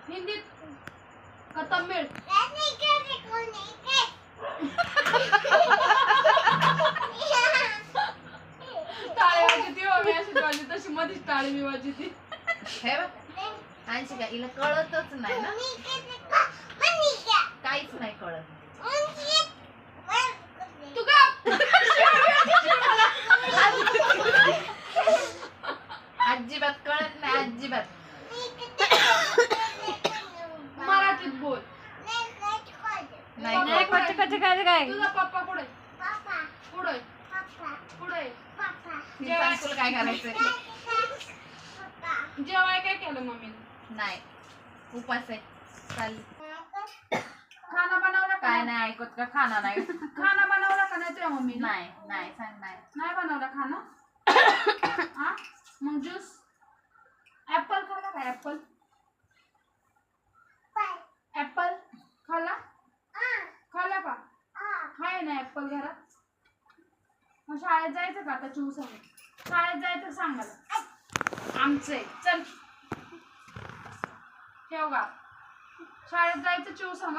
हिंदीत का तमिळ? टाळी वाजती हो, मी अशी वाजली तशी मध्येच टाळी मी वाजती. हे बघ आणशी का हिला कळतच नाही ना, काहीच नाही कळत. तू का अजिबात कळत नाही, अजिबात. मराठीत बोल. नाही नाही कळत. कच्चे काय तुझा पप्पा कुठे? कुठे? कुठे? ती सांग तुला काय करायचंय. जेवाय काय केलं मम्मीने? नाही उपास आहे. चाल खाना बनवला काय का? नाही ऐकत का, खाना नाही. खाना बनवला का नाही तुझ्या मम्मी? नाही नाही सांग नाही. नाही बनवला खाना? हा मग ज्यूस ऍपल खाल्ला का? ऍपल ऍपल खाल्ला? खाल्ला का? आहे ना ऍपल घरात? मग शाळेत जायचं का आता? चिव सांग, शाळेत जायचं सांग मला. आमचं आहे, चल ठेव का? शाळेत जायचं चिव सांग.